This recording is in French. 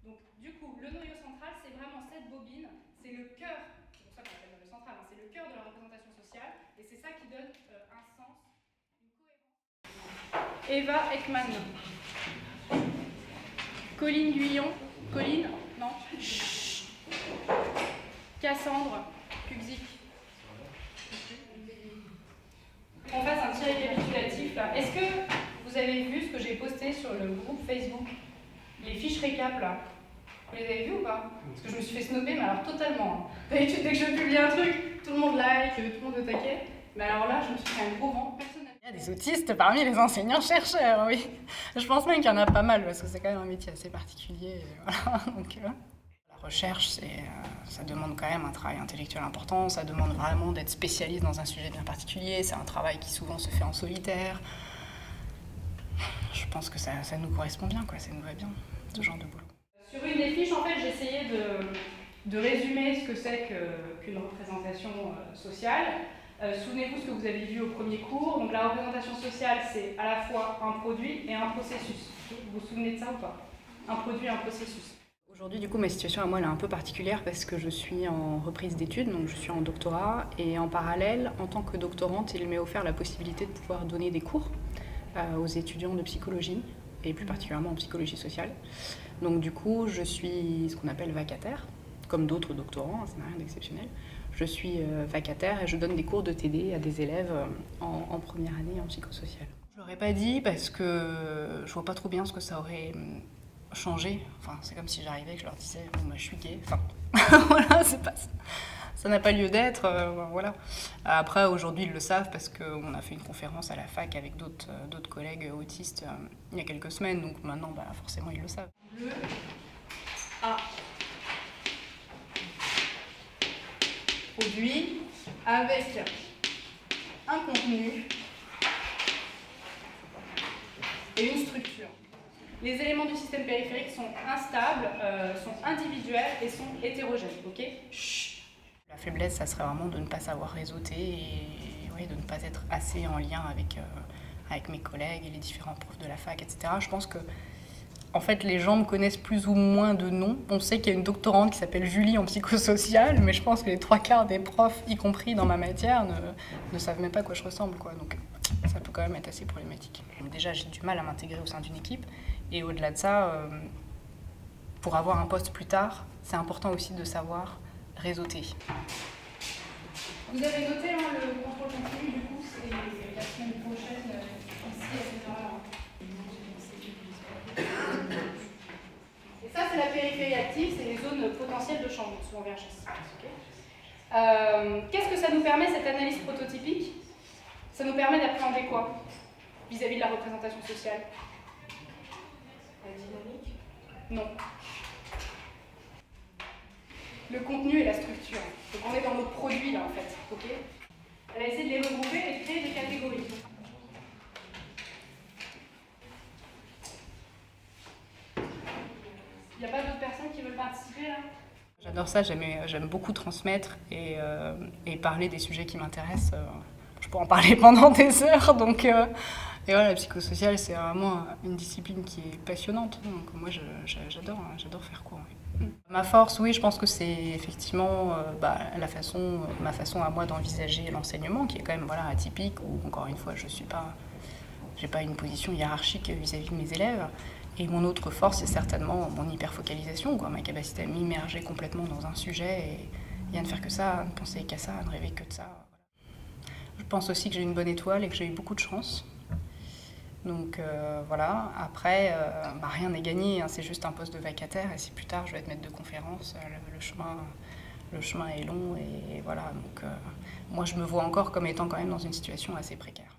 Donc du coup, le noyau central, c'est vraiment cette bobine, c'est le cœur, c'est pour ça qu'on l'appelle noyau central, hein, c'est le cœur de la représentation sociale, et c'est ça qui donne un sens, une cohérence. Eva Ekman. Colline Guyon. Colline, non. Chut. Cassandre Kuxik. On fasse un petit récapitulatif là. Est-ce que vous avez vu ce que j'ai posté sur le groupe Facebook? Les fiches récap là. Vous les avez vues ou pas? Parce que je me suis fait snobber, mais alors totalement. D'habitude, dès que je publie un truc, tout le monde like, tout le monde est taquet. Mais alors là, je me suis fait un gros vent personnel. Il y a des autistes parmi les enseignants-chercheurs, oui. Je pense même qu'il y en a pas mal, parce que c'est quand même un métier assez particulier. Voilà, donc, la recherche, ça demande quand même un travail intellectuel important, ça demande vraiment d'être spécialiste dans un sujet bien particulier, c'est un travail qui souvent se fait en solitaire. Je pense que ça nous correspond bien, quoi, ça nous va bien, ce genre de boulot. Sur une des fiches, en fait, j'ai essayé de résumer ce que c'est qu'une représentation sociale. Souvenez-vous ce que vous avez vu au premier cours. Donc la représentation sociale, c'est à la fois un produit et un processus. Vous vous souvenez de ça ou pas? Un produit et un processus. Aujourd'hui, du coup, ma situation à moi, elle est un peu particulière parce que je suis en reprise d'études, donc je suis en doctorat. Et en parallèle, en tant que doctorante, il m'est offert la possibilité de pouvoir donner des cours aux étudiants de psychologie, et plus particulièrement en psychologie sociale. Donc du coup, je suis ce qu'on appelle vacataire, comme d'autres doctorants, ça n'a rien d'exceptionnel. Je suis vacataire et je donne des cours de TD à des élèves en première année en psychosocial. Je ne l'aurais pas dit parce que je vois pas trop bien ce que ça aurait changé. Enfin, c'est comme si j'arrivais et que je leur disais « bon, bah, je suis gay ». Enfin, voilà, c'est pas ça. Ça n'a pas lieu d'être, voilà. Après, aujourd'hui, ils le savent parce qu'on a fait une conférence à la fac avec d'autres collègues autistes il y a quelques semaines, donc maintenant, bah, forcément, ils le savent. Le A. Produit avec un contenu et une structure. Les éléments du système périphérique sont instables, sont individuels et sont hétérogènes, ok? Chut. La faiblesse, ça serait vraiment de ne pas savoir réseauter et ouais, de ne pas être assez en lien avec mes collègues et les différents profs de la fac, etc. Je pense que en fait, les gens me connaissent plus ou moins de nom. On sait qu'il y a une doctorante qui s'appelle Julie en psychosocial, mais je pense que les 3/4 des profs, y compris dans ma matière, ne savent même pas à quoi je ressemble, quoi. Donc ça peut quand même être assez problématique. Donc, déjà, j'ai du mal à m'intégrer au sein d'une équipe. Et au-delà de ça, pour avoir un poste plus tard, c'est important aussi de savoir réseauter. Vous avez noté hein, le contrôle continu, du coup, c'est la semaine prochaine, ici à cette heure-là. Et ça, c'est la périphérie active, c'est les zones potentielles de changement, souvent VHS. Qu'est-ce que ça nous permet, cette analyse prototypique? Ça nous permet d'appréhender quoi vis-à-vis de la représentation sociale? La dynamique? Non. Le contenu et la structure. Donc on est dans notre produit là en fait, ok? Elle a essayé de les regrouper et de créer des catégories. Il n'y a pas d'autres personnes qui veulent participer là? J'adore ça, j'aime beaucoup transmettre et parler des sujets qui m'intéressent. Je peux en parler pendant des heures, donc et voilà, la psychosociale c'est vraiment une discipline qui est passionnante, donc moi j'adore faire cours. Ma force, oui, je pense que c'est effectivement ma façon à moi d'envisager l'enseignement, qui est quand même voilà, atypique, où encore une fois, j'ai pas une position hiérarchique vis-à-vis de mes élèves. Et mon autre force, c'est certainement mon hyperfocalisation, quoi, ma capacité à m'immerger complètement dans un sujet et à ne faire que ça, à ne penser qu'à ça, à ne rêver que de ça. Voilà. Je pense aussi que j'ai une bonne étoile et que j'ai eu beaucoup de chance. Donc voilà, après, rien n'est gagné, hein, c'est juste un poste de vacataire et si plus tard je vais être maître de conférence, le chemin est long et voilà. Donc moi je me vois encore comme étant quand même dans une situation assez précaire.